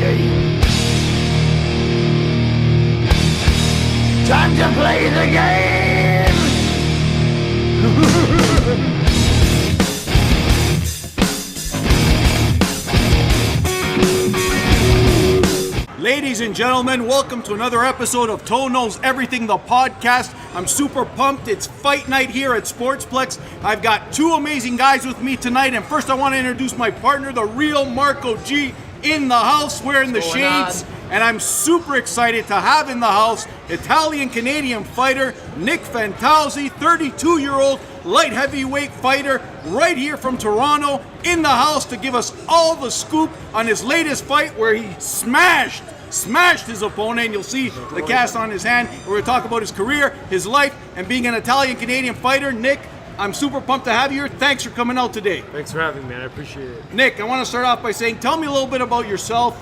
game. Time to play the game! Ladies and gentlemen, welcome to another episode of Toe Knows Everything, the podcast. I'm super pumped. It's fight night here at Sportsplex. I've got two amazing guys with me tonight, and first I want to introduce my partner, the real Marco G, in the house wearing the shades. And I'm super excited to have in the house Italian-Canadian fighter Nick Fantauzzi, 32-year-old light heavyweight fighter right here from Toronto, in the house to give us all the scoop on his latest fight where he smashed his opponent. You'll see the cast on his hand. We're going to talk about his career, his life, and being an Italian-Canadian fighter. Nick, I'm super pumped to have you here. Thanks for coming out today. Thanks for having me, man. I appreciate it. Nick, I want to start off by saying, tell me a little bit about yourself,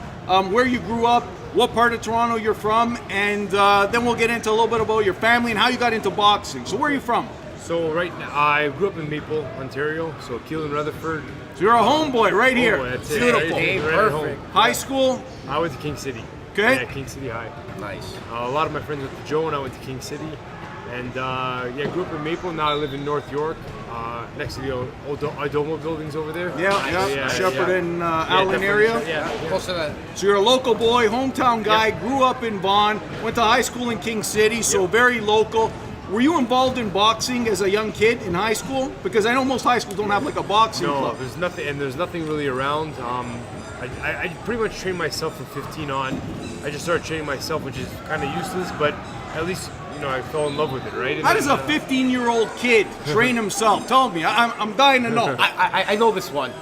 where you grew up, what part of Toronto you're from, and then we'll get into a little bit about your family and how you got into boxing. So where are you from? So right now, I grew up in Maple, Ontario, so Keelan Rutherford. So you're a homeboy right here. Oh, that's beautiful. Right perfect. High school? I went to King City. Okay. Yeah, King City High. Nice. A lot of my friends went to Joe and I went to King City. And yeah, grew up in Maple, now I live in North York, next to the old Idomo buildings over there. Yeah. Shepherd and Allen area. Yeah. Close to that. So you're a local boy, hometown guy, grew up in Vaughan, went to high school in King City, so very local. Were you involved in boxing as a young kid in high school? Because I know most high schools don't have like a boxing club. No, there's nothing really around. I pretty much trained myself from 15 on. I just started training myself, which is kind of useless, but at least, you know, I fell in love with it, right? And How does a 15-year-old kid train himself? Tell me, I'm dying to know. I know this one.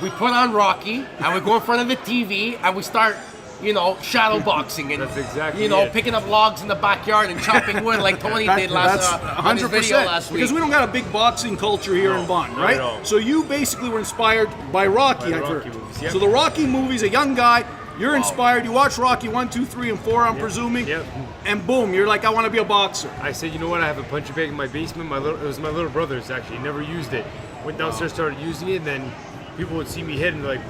We put on Rocky, and we go in front of the TV, and we start, you know, shadow boxing and, That's exactly you know, it. picking up logs in the backyard and chopping wood like Tony did on his video last week. Because we don't got a big boxing culture here in Vaughan, right? No. So you basically were inspired by Rocky, I've heard. Movies, yep. So the Rocky movies, a young guy, you're inspired. You watch Rocky 1, 2, 3, and 4, I'm presuming. Yep. And boom, you're like, I want to be a boxer. I said, you know what? I have a punching bag in my basement. It was my little brother's actually. He never used it. Went downstairs, started using it, and then people would see me hit and like,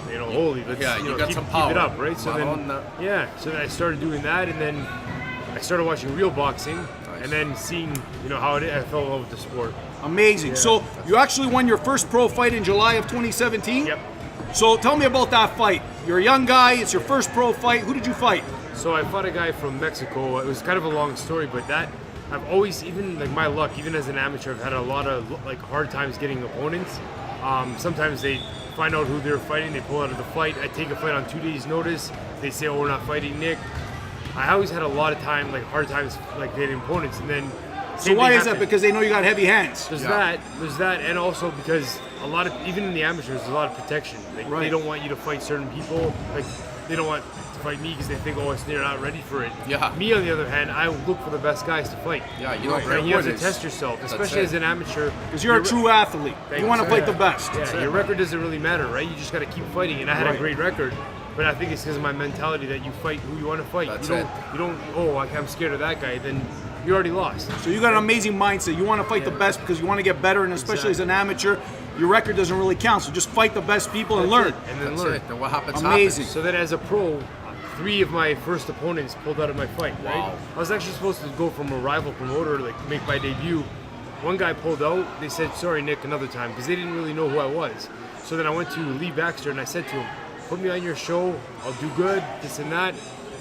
you know, holy, let's keep it up, right? So then I started doing that, and then I started watching real boxing, and then seeing, you know, how I fell in love with the sport. Amazing. Yeah. So you actually won your first pro fight in July of 2017? Yep. So tell me about that fight. You're a young guy, it's your first pro fight. Who did you fight? So I fought a guy from Mexico. It was kind of a long story, but I've always, even like my luck, even as an amateur, I've had a lot of like hard times getting opponents. Sometimes they find out who they're fighting, they pull out of the fight. I take a fight on 2 days' notice. They say, "Oh, we're not fighting Nick." I always had a lot of time, like hard times, like getting opponents, and then. So why is that? Because they know you got heavy hands. There's that, and also because a lot of, even in the amateurs, there's a lot of protection. Like They don't want you to fight certain people. Like they don't want to fight me because they think, oh, they're not ready for it. Yeah. Me, on the other hand, I look for the best guys to fight. Yeah, you know, and you have to test yourself, especially as an amateur. Because you're a true athlete. You want to fight the best. Yeah, your record doesn't really matter, right? You just got to keep fighting. And I had a great record. But I think it's because of my mentality that you fight who you want to fight. You don't, oh, I'm scared of that guy. Then you already lost. So you got an amazing mindset. You want to fight the best because you want to get better, and especially as an amateur, your record doesn't really count. So just fight the best people and learn. And then learn. And what happens Amazing. So then as a pro, 3 of my first opponents pulled out of my fight, right? Wow. I was actually supposed to go from a rival promoter, like make my debut. One guy pulled out. They said, sorry, Nick, another time, because they didn't really know who I was. So then I went to Lee Baxter and I said to him, put me on your show, I'll do good, this and that.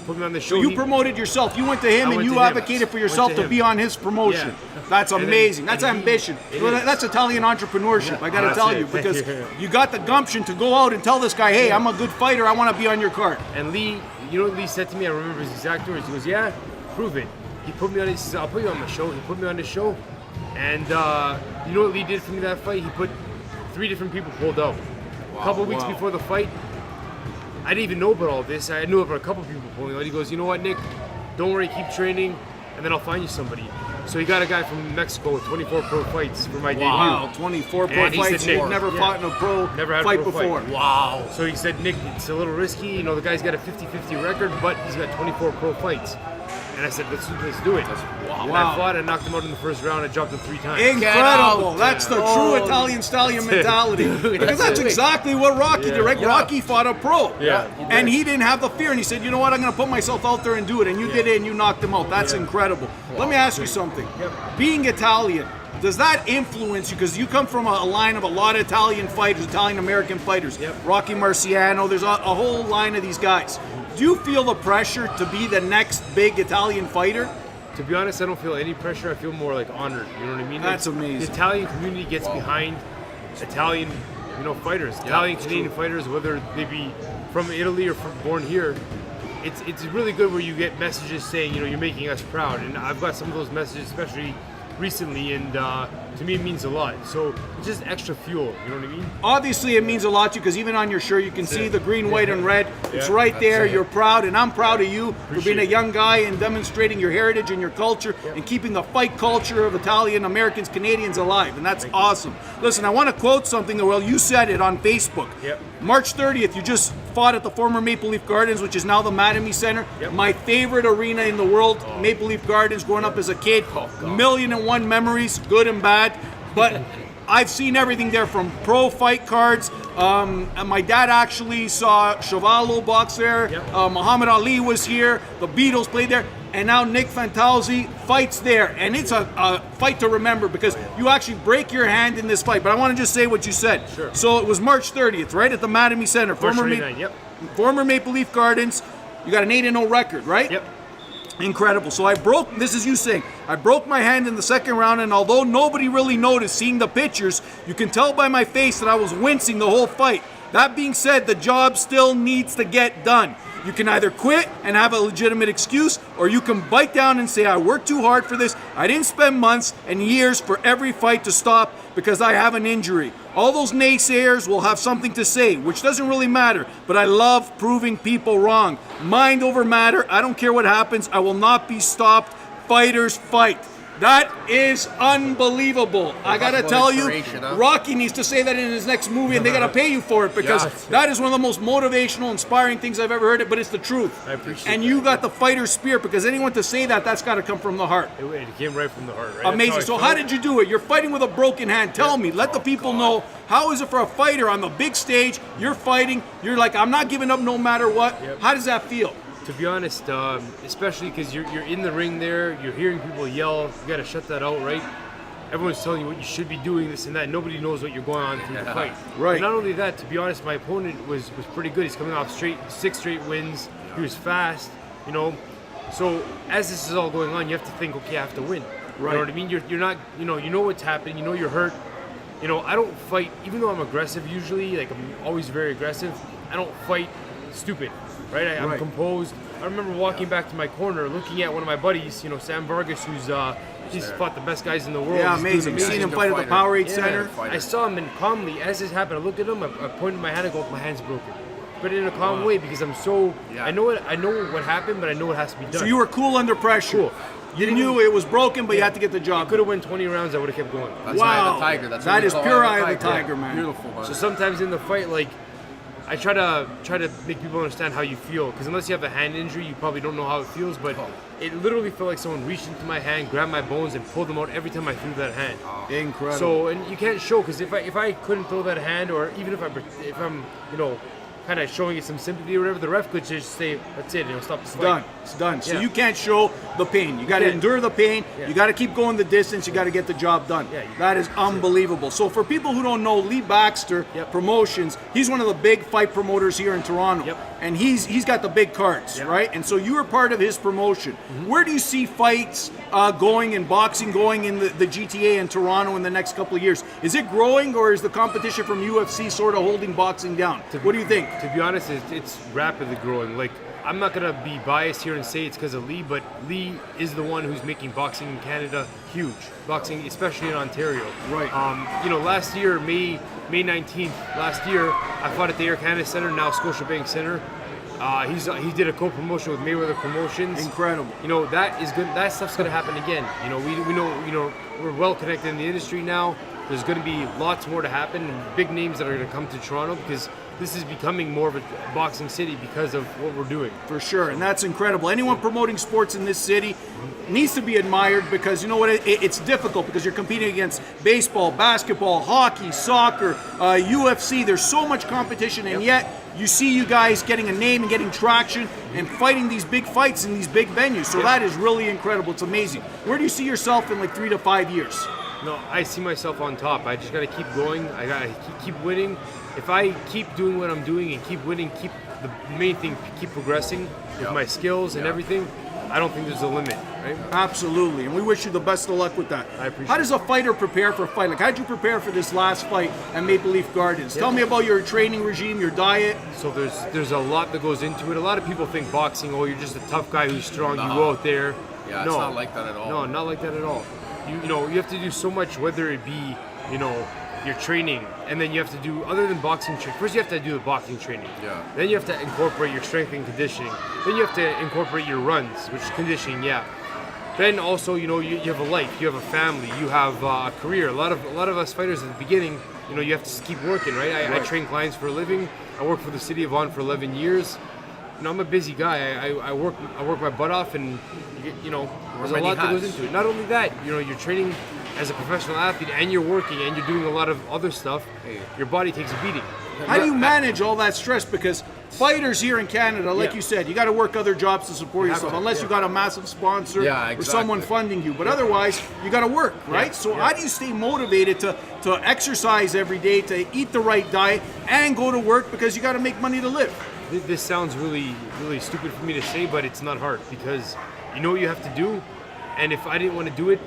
Put me on the show. So you promoted yourself. You went to him and you advocated for yourself to be on his promotion. Yeah. That's amazing. That's ambition. That's Italian entrepreneurship, I got to tell you, because you got the gumption to go out and tell this guy, hey, I'm a good fighter, I want to be on your card. And Lee, you know what Lee said to me? I remember his exact words. He goes, yeah, prove it. He put me on, he says, I'll put you on my show. He put me on the show. And you know what Lee did for me that fight? He put 3 different people pulled out. A couple weeks before the fight, I didn't even know about all this. I knew about a couple people pulling out. He goes, you know what, Nick? Don't worry, keep training, and then I'll find you somebody. So he got a guy from Mexico with 24 pro fights for my debut. Wow, 24 pro fights. Said, You've never fought in a pro fight before. Wow. So he said, Nick, it's a little risky. You know, the guy's got a 50-50 record, but he's got 24 pro fights. And I said, let's do it. Wow. And I fought, I knocked him out in the first round, I dropped him 3 times. Incredible! out. That's the true Italian stallion mentality. Because that's exactly what Rocky did, right? Yeah. Rocky fought a pro. Yeah. And he didn't have the fear, and he said, you know what, I'm going to put myself out there and do it. And you did it, and you knocked him out. That's incredible. Let me ask you something. Being Italian, does that influence you? Because you come from a line of a lot of Italian fighters, Italian-American fighters. Rocky Marciano, there's a whole line of these guys. Do you feel the pressure to be the next big Italian fighter? To be honest, I don't feel any pressure. I feel more like honored. You know what I mean? That's amazing. The Italian community gets behind Italian, fighters. Italian Canadian fighters, whether they be from Italy or born here. It's really good where you get messages saying, you're making us proud. And I've got some of those messages, especially recently, and to me it means a lot. So it's just extra fuel, you know what I mean? Obviously, it means a lot to you because even on your shirt, you can see the green, white, and red. It's right there. You're proud, and I'm proud of you for being a young guy and demonstrating your heritage and your culture and keeping the fight culture of Italian, Americans, Canadians alive, and that's awesome. Listen, I want to quote something. Well, you said it on Facebook. March 30th, you just fought at the former Maple Leaf Gardens, which is now the Mattamy Center. My favorite arena in the world, Maple Leaf Gardens, growing up as a kid. 1,000,001 memories, good and bad. But I've seen everything there from pro fight cards. And my dad actually saw Chevalo box there. Muhammad Ali was here. The Beatles played there. And now Nick Fantauzzi fights there. And it's a fight to remember because you actually break your hand in this fight. But I want to just say what you said. So it was March 30th, right? At the Mattamy Center. Former Maple Leaf Gardens. You got an 8-0 record, right? Incredible. So this is you saying, I broke my hand in the second round, and although nobody really noticed seeing the pictures, you can tell by my face that I was wincing the whole fight. That being said, the job still needs to get done. You can either quit and have a legitimate excuse, or you can bite down and say, I worked too hard for this. I didn't spend months and years for every fight to stop because I have an injury. All those naysayers will have something to say, which doesn't really matter, but I love proving people wrong. Mind over matter. I don't care what happens. I will not be stopped. Fighters fight. That is unbelievable. I gotta tell you, Rocky needs to say that in his next movie, and they gotta pay you for it because that is one of the most motivational, inspiring things I've ever heard. But it's the truth. I appreciate and that. you got the fighter spirit because anyone to say that's got to come from the heart. It came right from the heart, right? Amazing. So how did you do it? You're fighting with a broken hand. Tell me. Let the people know. How is it for a fighter on the big stage? You're fighting. You're like, I'm not giving up no matter what. How does that feel? To be honest, especially because you're in the ring there, you're hearing people yell, you got to shut that out, right? Everyone's telling you what you should be doing, this and that. Nobody knows what you're going on through the fight. Right. And not only that, to be honest, my opponent was pretty good. He's coming off 6 straight wins. He was fast, So as this is all going on, you have to think, okay, I have to win. Right. You know what I mean? You're not, you know what's happening. You know you're hurt. I don't fight, even though I'm aggressive usually, like I'm always very aggressive, I don't fight stupid. Right, I'm composed. I remember walking back to my corner, looking at one of my buddies, Sam Vargas, who's he's fought the best guys in the world. Yeah, amazing. Seen him fight at the Powerade Center. I saw him, and calmly, as this happened, I looked at him. I pointed my hand, I go, my hand's broken. But in a calm way because I'm so. I know what happened, but I know it has to be done. So you were cool under pressure. Cool. You knew it was broken, but you had to get the job. I could have won 20 rounds. I would have kept going. That's wow, Eye of the Tiger. That is pure Eye of the Tiger, man. Beautiful, man. So sometimes in the fight, like, I try to make people understand how you feel, because unless you have a hand injury, you probably don't know how it feels. But it literally felt like someone reached into my hand, grabbed my bones, and pulled them out every time I threw that hand. Incredible. So, and you can't show, because if I couldn't throw that hand, or even if I'm kind of showing it some sympathy or whatever, the ref could just say, that's it, stop the fight. It's done. So you can't show the pain. You got to endure the pain. You got to keep going the distance. You got to get the job done. That is unbelievable. So for people who don't know, Lee Baxter Promotions, he's one of the big fight promoters here in Toronto. And he's got the big cards, right? And so you were part of his promotion. Where do you see fights going and boxing going in the GTA in Toronto in the next couple of years? Is it growing, or is the competition from UFC sort of holding boxing down? What do you think? To be honest, it's rapidly growing. Like, I'm not gonna be biased here and say it's because of Lee, but Lee is the one who's making boxing in Canada huge. Boxing, especially in Ontario. Right. Last year, May 19th, last year, I fought at the Air Canada Centre, now Scotiabank Centre. He did a co-promotion with Mayweather Promotions. Incredible. That is good. That stuff's gonna happen again. We know. We're well connected in the industry now. There's going to be lots more to happen, and big names that are going to come to Toronto, because this is becoming more of a boxing city because of what we're doing. For sure, and that's incredible. Anyone promoting sports in this city needs to be admired because you know what? It's difficult because you're competing against baseball, basketball, hockey, soccer, UFC. There's so much competition, and yet you see you guys getting a name and getting traction and fighting these big fights in these big venues. So that is really incredible. It's amazing. Where do you see yourself in like 3 to 5 years? No, I see myself on top. I just got to keep going. I got to keep winning. If I keep doing what I'm doing and keep winning, keep the main thing, keep progressing with my skills and everything, I don't think there's a limit, right? Absolutely, and we wish you the best of luck with that. I appreciate How does a fighter prepare for a fight? Like, how did you prepare for this last fight at Maple Leaf Gardens? Tell me about your training regime, your diet. So there's a lot that goes into it. A lot of people think boxing, oh, you're just a tough guy who's strong. You go out there. Yeah, it's not like that at all. No, not like that at all. You know, you have to do so much, whether it be, you know, your training, and then you have to do, other than boxing training, first you have to do the boxing training. Yeah. Then you have to incorporate your strength and conditioning. Then you have to incorporate your runs, which is conditioning, Then also, you know, you have a life, you have a family, you have a career. A lot of us fighters at the beginning, you know, you have to keep working, right? I train clients for a living. I worked for the city of Vaughan for 11 years. You know, I'm a busy guy. I work my butt off, and you know, there's a lot that goes into it. Not only that, you know, you're training as a professional athlete, and you're working, and you're doing a lot of other stuff. Your body takes a beating. How do you manage all that stress? Because fighters here in Canada, like you said, you got to work other jobs to support yourself, unless you got a massive sponsor or someone funding you. But otherwise, you got to work, right? So how do you stay motivated to exercise every day, to eat the right diet, and go to work because you got to make money to live? This sounds really, really stupid for me to say, but it's not hard because you know what you have to do. And if I didn't want to do it,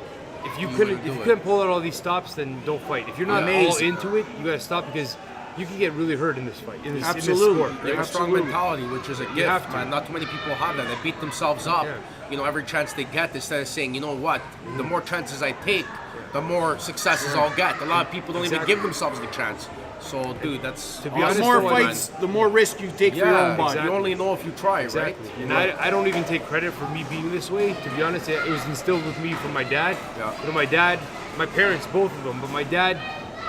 if you couldn't pull out all these stops, then don't fight. If you're not all into it, you got to stop because you can get really hurt in this fight, in this sport. They have a strong mentality, which is a gift, man. Not too many people have that. They beat themselves up, you know, every chance they get, instead of saying, you know what, the more chances I take, the more successes I'll get. A lot of people don't even give themselves the chance. So, dude, that's... To be honest, the more fights, the more risk you take for your own body. You only know if you try, right? And I don't even take credit for me being this way. To be honest, it was instilled with me from my dad. You know, my parents, both of them, but my dad,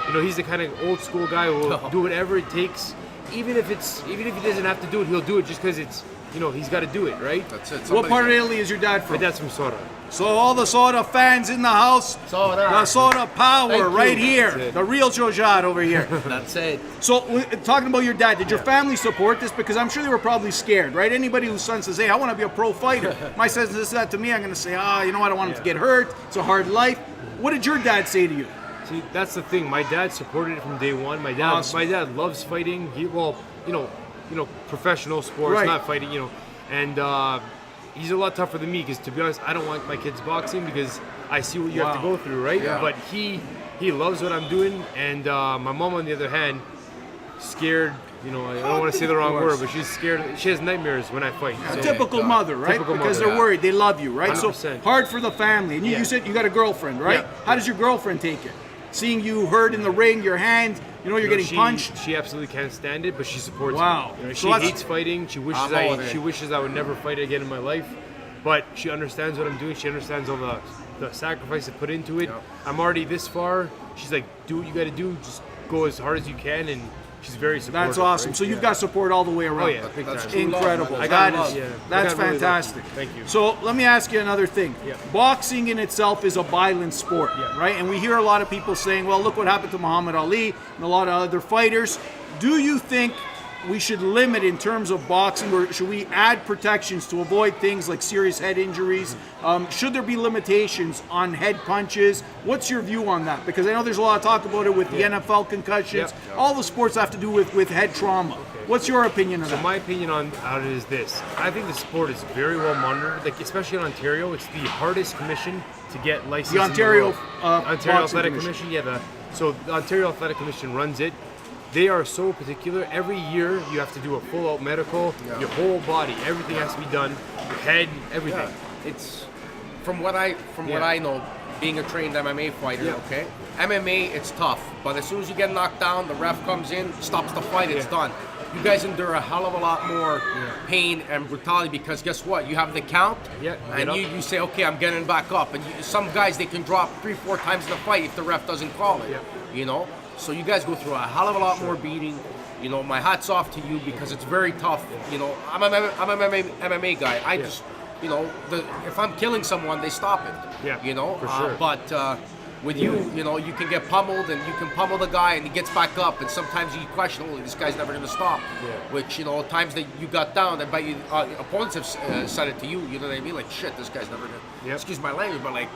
you know, he's the kind of old school guy who will do whatever it takes. Even if he doesn't have to do it, he'll do it just because it's, you know, he's got to do it, right? That's it. What part of Italy is your dad from? My dad's from Sora. So all the Soda fans in the house, the Soda power right here, the real Jojad over here. That's it. So talking about your dad, did your family support this? Because I'm sure they were probably scared, right? Anybody whose son says, hey, I want to be a pro fighter. My son says that to me, I'm going to say, you know what, I don't want him to get hurt. It's a hard life. What did your dad say to you? See, that's the thing. My dad supported it from day one. My dad loves fighting. Professional sports, not fighting, you know. And he's a lot tougher than me because, to be honest, I don't want my kids boxing because I see what you have to go through, right? Yeah. But he loves what I'm doing, and my mom, on the other hand, scared. You know, I don't want to say the wrong word, but she's scared. She has nightmares when I fight. So, typical mother, right? Because they're worried. They love you, right? 100%. So hard for the family. And you said you got a girlfriend, right? Yeah. How does your girlfriend take it? Seeing you hurt in the ring, your hand, you know, you're getting punched. She absolutely can't stand it, but she supports me. You know, she hates fighting. She wishes I would never fight again in my life. But she understands what I'm doing. She understands all the sacrifice I put into it. Yeah. I'm already this far. She's like, do what you got to do. Just go as hard as you can, and she's very supportive. That's awesome. Right? So you've got support all the way around. Oh yeah, that's incredible. That's fantastic. Really thank you. So let me ask you another thing. Yeah. Boxing in itself is a violent sport, right? And we hear a lot of people saying, well, look what happened to Muhammad Ali and a lot of other fighters. Do you think we should limit in terms of boxing, or should we add protections to avoid things like serious head injuries? Should there be limitations on head punches? What's your view on that? Because I know there's a lot of talk about it with the NFL concussions. All the sports have to do with head trauma. What's your opinion on that? So my opinion on it is this. I think the sport is very well monitored, like especially in Ontario. It's the hardest commission to get licensed. The Ontario Ontario Athletic Commission. So the Ontario Athletic Commission runs it. They are so particular. Every year you have to do a full-out medical, your whole body, everything has to be done, your head, everything. Yeah. It's from what I know, being a trained MMA fighter. Okay, MMA it's tough, but as soon as you get knocked down, the ref comes in, stops the fight, it's done. You guys endure a hell of a lot more pain and brutality because guess what? You have the count, and you say, okay, I'm getting back up. And some guys, they can drop 3-4 times in the fight if the ref doesn't call it. You know. So you guys go through a hell of a lot more beating. you know, my hat's off to you because it's very tough. You know, I'm an MMA guy. I just, you know, if I'm killing someone, they stop it. Yeah, you know, for sure. But with you, you know, you can get pummeled and you can pummel the guy and he gets back up, and sometimes you question, oh, this guy's never going to stop. Yeah. Which, you know, times that you got down, and opponents have said it to you, you know what I mean? Like, shit, this guy's never going to, excuse my language, but like,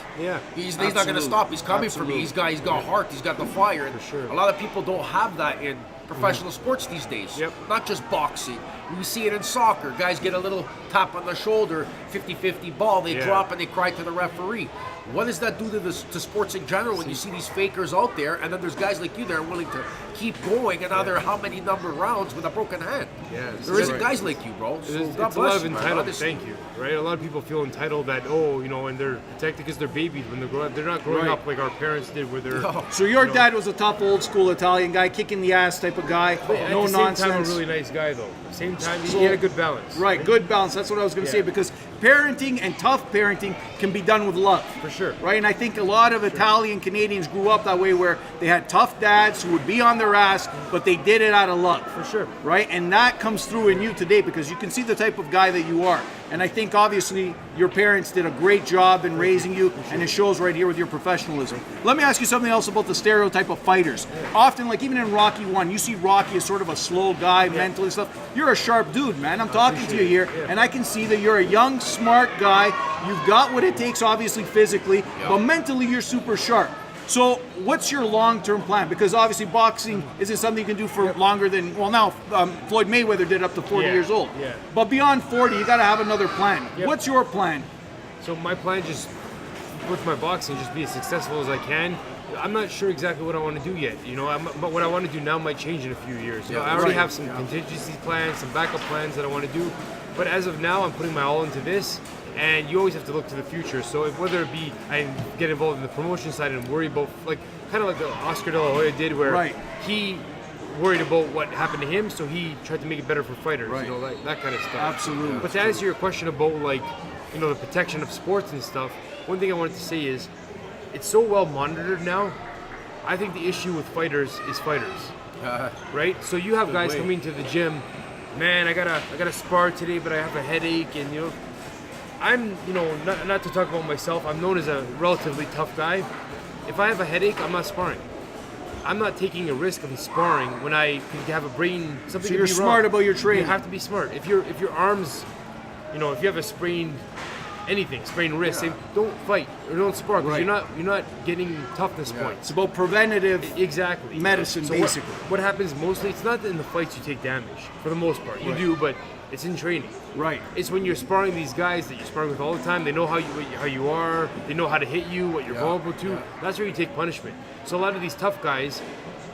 he's not going to stop. He's coming for me. He's got heart. He's got the fire. And for sure. A lot of people don't have that in professional sports these days. Yep. Not just boxing. We see it in soccer. Guys get a little tap on the shoulder, 50-50 ball, they drop and they cry to the referee. What does that do to sports in general when you see these fakers out there, and then there's guys like you that are willing to keep going another how many number of rounds with a broken hand? Yeah, there isn't guys like you, bro. So it's God a lot bless of you, entitlement. Thank you. Right? A lot of people feel entitled that, oh, you know, and they're protected because they're babies when they grow up. They're not growing up like our parents did, where they're. So your dad was a tough, old school Italian guy, kicking the ass type of guy. No nonsense. At the same time, a really nice guy, though. At the same time, he had a good balance. Right, good balance. That's what I was going to say, because parenting and tough parenting can be done with love. For sure. Right, and I think a lot of Italian Canadians grew up that way, where they had tough dads who would be on their ass, but they did it out of love. For sure. Right, and that comes through in you today, because you can see the type of guy that you are. And I think obviously your parents did a great job in raising you, and it shows right here with your professionalism. Let me ask you something else about the stereotype of fighters. Often, like even in Rocky 1, you see Rocky as sort of a slow guy, mentally stuff. You're a sharp dude, man. I'm talking to you here, and I can see that you're a young, smart guy. You've got what it takes, obviously, physically, but mentally you're super sharp. So what's your long-term plan? Because obviously boxing isn't something you can do for longer than, well, now Floyd Mayweather did up to 40 years old. Yeah. But beyond 40, you got to have another plan. What's your plan? So my plan, just with my boxing, just be as successful as I can. I'm not sure exactly what I want to do yet, you know, but what I want to do now might change in a few years. You know, I already have some contingency plans, some backup plans that I want to do. But as of now, I'm putting my all into this. And you always have to look to the future. So whether it be I get involved in the promotion side and worry about, like, kind of like Oscar De La Hoya did, where he worried about what happened to him, so he tried to make it better for fighters. You know, like that kind of stuff. Absolutely. But to answer your question about, like, you know, the protection of sports and stuff, one thing I wanted to say is it's so well monitored now. I think the issue with fighters is fighters, right? So you have guys coming to the gym, man, I gotta spar today, but I have a headache, and you know. I'm, you know, not to talk about myself, I'm known as a relatively tough guy. If I have a headache, I'm not sparring. I'm not taking a risk of sparring when I could have a brain, something so you're could be smart wrong. about your training. You have to be smart. If your arms, you know, if you have a sprained wrist, don't fight or don't spar, because you're not getting toughness points. It's about preventative medicine, so basically. What happens mostly, it's not that in the fights you take damage, for the most part. You do, but it's in training. Right. It's when you're sparring these guys that you're sparring with all the time. They know how you are. They know how to hit you, what you're vulnerable to. That's where you take punishment. So a lot of these tough guys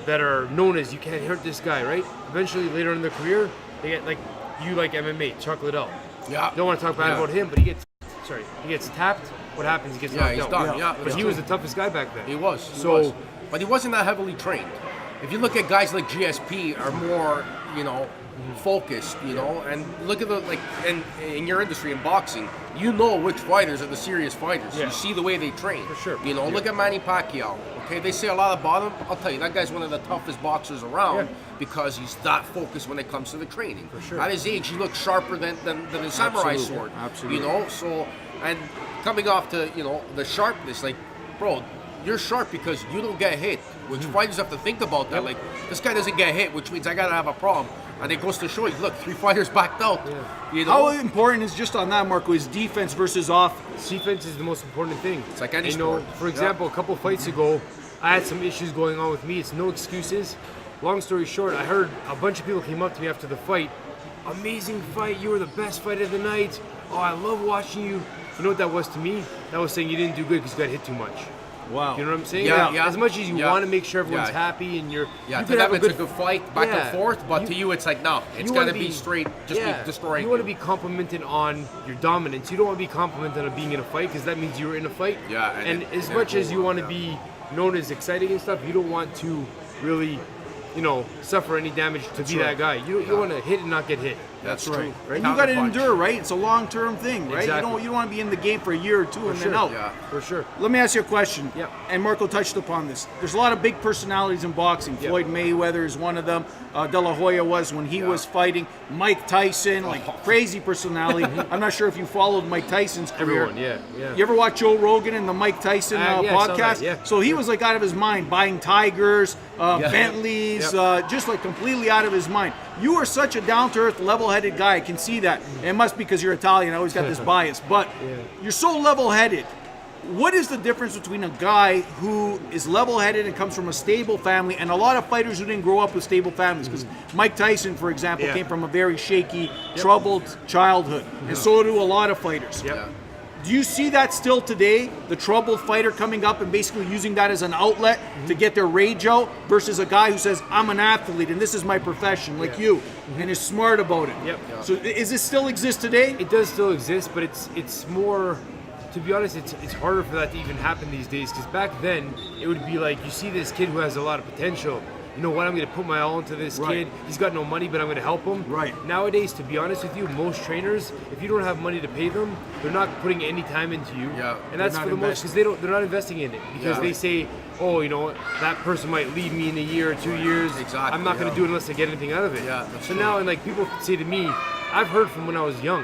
that are known as, you can't hurt this guy, right? Eventually, later in their career, they get, like, you like MMA, Chuck Liddell. Yeah. Don't want to talk bad about him, but he gets tapped. What happens? He gets knocked he's out. done. But he was the toughest guy back then. He was. But he wasn't that heavily trained. If you look at guys like GSP, are more, you know, focused, you know, and look at the, like, in your industry, in boxing, you know which fighters are the serious fighters. You see the way they train. For sure. You know, look at Manny Pacquiao. Okay, they say a lot about him. I'll tell you, that guy's one of the toughest boxers around because he's that focused when it comes to the training. For sure. At his age, he looks sharper than a samurai sword. Absolutely. You know, so, and coming off to, you know, the sharpness, like, bro, you're sharp because you don't get hit, which fighters have to think about that. Like, this guy doesn't get hit, which means I gotta have a problem. And it goes to show you, look, 3 fighters backed out. You know? How important is, just on that, Marco, is defense versus offense? Defense is the most important thing. It's like any sport. sport. For example, a couple fights ago, I had some issues going on with me. It's no excuses. Long story short, I heard a bunch of people came up to me after the fight. Amazing fight. You were the best fight of the night. Oh, I love watching you. You know what that was to me? That was saying you didn't do good because you got hit too much. Wow. You know what I'm saying? Yeah. As much as you want to make sure everyone's happy and you to could them it's a good fight, back and forth, but to you it's like, no, it's got to be straight, just be destroying. You want to be complimented on your dominance. You don't want to be complimented on being in a fight, because that means you were in a fight. Yeah. And as much as you want to be known as exciting and stuff, you don't want to really suffer any damage to be right. that guy. You want to hit and not get hit. That's right. true. Right? You got to endure, right? It's a long-term thing, right? Exactly. You don't want to be in the game for a year or two and then out. Yeah. For sure. Let me ask you a question. Yep. And Marco touched upon this. There's a lot of big personalities in boxing. Yep. Floyd Mayweather is one of them. De La Hoya was when he was fighting. Mike Tyson, crazy personality. I'm not sure if you followed Mike Tyson's career. Everyone, yeah. You ever watch Joe Rogan and the Mike Tyson I saw that, podcast? yeah. So he was like out of his mind, buying Tigers, Bentleys, just like completely out of his mind. You are such a down-to-earth, level-headed guy. I can see that. It must be because you're Italian. I always got this bias. But you're so level-headed. What is the difference between a guy who is level-headed and comes from a stable family and a lot of fighters who didn't grow up with stable families? Because Mike Tyson, for example, came from a very shaky, troubled childhood. And so do a lot of fighters. Do you see that still today? The troubled fighter coming up and basically using that as an outlet to get their rage out versus a guy who says, I'm an athlete and this is my profession, like you, and is smart about it. So is this still exist today? It does still exist, but it's more, to be honest, it's harder for that to even happen these days, because back then, it would be like, you see this kid who has a lot of potential, you know what, I'm going to put my all into this kid. He's got no money, but I'm going to help him. Nowadays, to be honest with you, most trainers, if you don't have money to pay them, they're not putting any time into you. And that's for the most, because they're not investing in it. Because they say, oh, that person might leave me in a year or 2 years. I'm not going to do it unless I get anything out of it. So now, and like people say to me, I've heard from when I was young,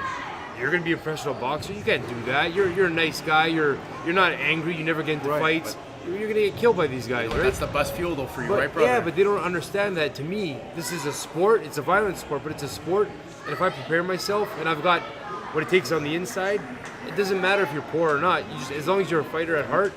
you're going to be a professional boxer? You can't do that. You're a nice guy. You're not angry. You never get into fights. You're going to get killed by these guys, right? That's the best fuel, though, for you, right, brother? Yeah, but they don't understand that. To me, this is a sport. It's a violent sport, but it's a sport. And if I prepare myself and I've got what it takes on the inside, it doesn't matter if you're poor or not. As long as you're a fighter at heart,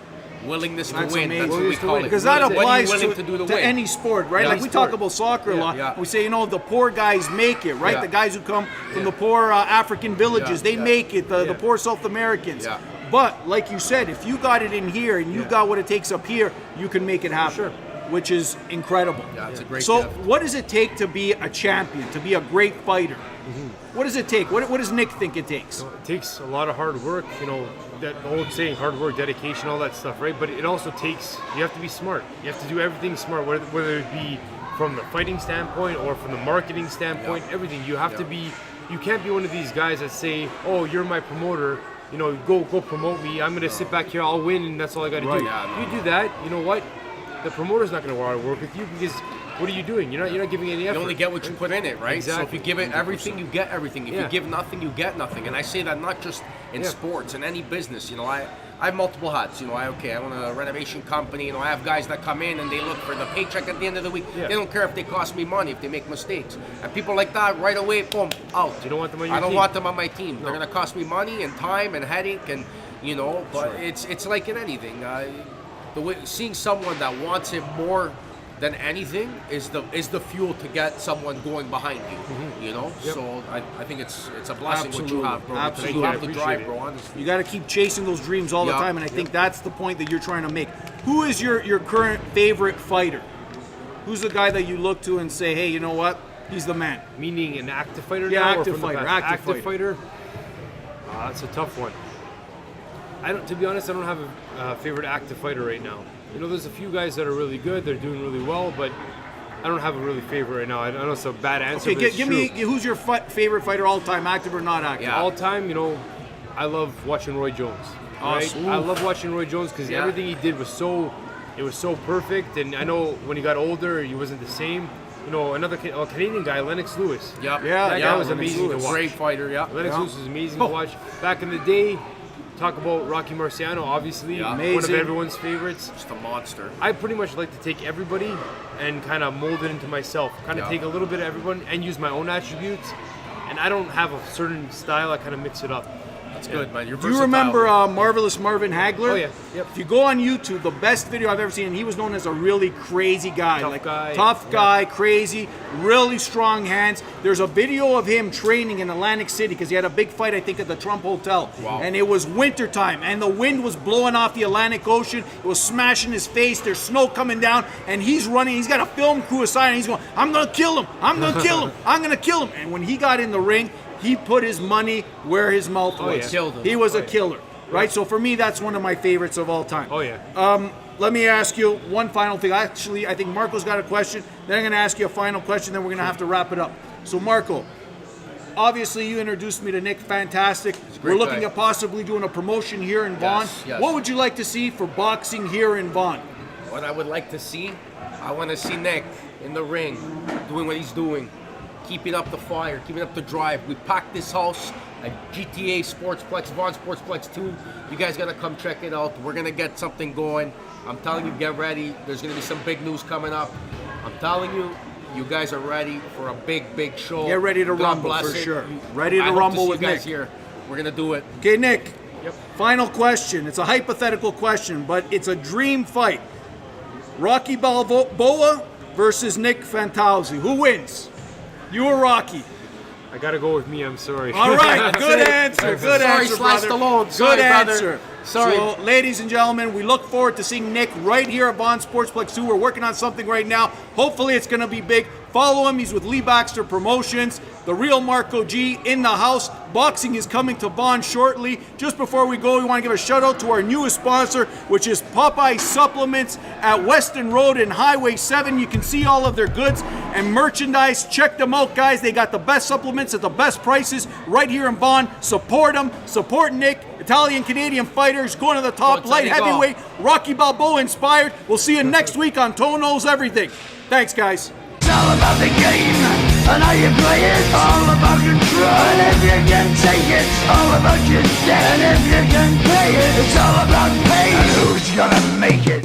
willingness to That's win. amazing. That's what we call it. Because that applies to to any sport, right? Like we talk about soccer a lot. We say, the poor guys make it, right? The guys who come from the poor African villages, they make it. The poor South Americans. But like you said, if you got it in here and you got what it takes up here, you can make it happen. Which is incredible. It's a great So gift. what does it take to be a champion, to be a great fighter? What does it take? What does Nick think it takes? It takes a lot of hard work, that old saying, hard work, dedication, all that stuff, right? But it also takes, you have to be smart. You have to do everything smart, whether it be from the fighting standpoint or from the marketing standpoint, everything. You have to be, you can't be one of these guys that say, oh, you're my promoter, go promote me. I'm going to sit back here, I'll win, and that's all I got to do. If you do that, you know what? The promoter's not going to want to work with you, because what are you doing? You're not giving any effort. You only get what you put in it, right? Exactly. So if you give it everything, you get everything. If you give nothing, you get nothing. And I say that not just in sports, in any business. I have multiple hats. I own a renovation company. I have guys that come in and they look for the paycheck at the end of the week. They don't care if they cost me money, if they make mistakes. And people like that, right away, boom, out. You don't want them on your team. I don't want them on my team. No. They're going to cost me money and time and headache, and but it's like in anything. The way seeing someone that wants it more than anything is the fuel to get someone going behind you. So I think it's a blessing what you have, bro. Absolutely. You have to drive, bro. Honestly. You got to keep chasing those dreams all the time, and I think that's the point that you're trying to make. Who is your current favorite fighter? Who's the guy that you look to and say, hey, you know what? He's the man. Meaning an active fighter? Yeah, now, active or from fighter. The active fighter. That's a tough one. To be honest, I don't have a favorite active fighter right now. There's a few guys that are really good. They're doing really well, but I don't have a really favorite right now. I know it's a bad answer. Okay, give me who's your favorite fighter all time, active or not active? All time, I love watching Roy Jones. Right? I love watching Roy Jones because everything he did was so perfect. And I know when he got older, he wasn't the same. Another Canadian guy, Lennox Lewis. That guy was amazing to watch. Great fighter, Lennox Lewis was amazing to watch. Back in the day, talk about Rocky Marciano, obviously, one of everyone's favorites. Just a monster. I pretty much like to take everybody and kind of mold it into myself. Kind of take a little bit of everyone and use my own attributes. And I don't have a certain style. I kind of mix it up. That's good, man. You're Do you remember Marvelous Marvin Hagler? Oh, yeah. Yep. If you go on YouTube, the best video I've ever seen, and he was known as a really crazy guy. Tough guy, crazy, really strong hands. There's a video of him training in Atlantic City because he had a big fight, I think, at the Trump Hotel. Wow. And it was wintertime, and the wind was blowing off the Atlantic Ocean. It was smashing his face. There's snow coming down, and he's running. He's got a film crew aside, and he's going, I'm going to kill him. I'm going to kill him. I'm going to kill him. And when he got in the ring, he put his money where his mouth was. Killed him. He was a killer, right? So for me, that's one of my favorites of all time. Oh, yeah. let me ask you one final thing. Actually, I think Marco's got a question. Then I'm going to ask you a final question. Then we're going to have to wrap it up. So, Marco, obviously you introduced me to Nick. Fantastic. We're looking at possibly doing a promotion here in Vaughan. Yes. What would you like to see for boxing here in Vaughan? What I would like to see, I want to see Nick in the ring, doing what he's doing, keeping up the fire, keeping up the drive. We packed this house at GTA Sportsplex, Vaughan Sportsplex 2. You guys got to come check it out. We're going to get something going. I'm telling you, get ready. There's going to be some big news coming up. I'm telling you, you guys are ready for a big, big show. Get ready to God rumble bless for it. sure. Ready to I hope rumble see with you guys Nick. here. We're going to do it. Okay, Nick. Yep. Final question. It's a hypothetical question, but it's a dream fight. Rocky Balboa versus Nick Fantauzzi. Who wins? You or Rocky? I gotta go with me. I'm sorry. All right, good answer. Good Sorry, answer, Sly brother. Stallone. Sorry, Good brother. answer. Sorry. So, ladies and gentlemen, we look forward to seeing Nick right here at Vaughan Sportsplex 2. We're working on something right now. Hopefully, it's going to be big. Follow him. He's with Lee Baxter Promotions. The real Marco G in the house. Boxing is coming to Vaughan shortly. Just before we go, we want to give a shout out to our newest sponsor, which is Popeye Supplements at Weston Road and Highway 7. You can see all of their goods and merchandise. Check them out, guys. They got the best supplements at the best prices right here in Vaughan. Support them. Support Nick. Italian-Canadian fighters going to the top. Go, Light Tony, go. heavyweight. Rocky Balboa inspired. We'll see you next week on Toe Knows Everything. Thanks, guys. It's all about the game and how you play it. All about control. And if you can take it, it's all about your deck. And if you can play it, it's all about pain. And who's gonna make it?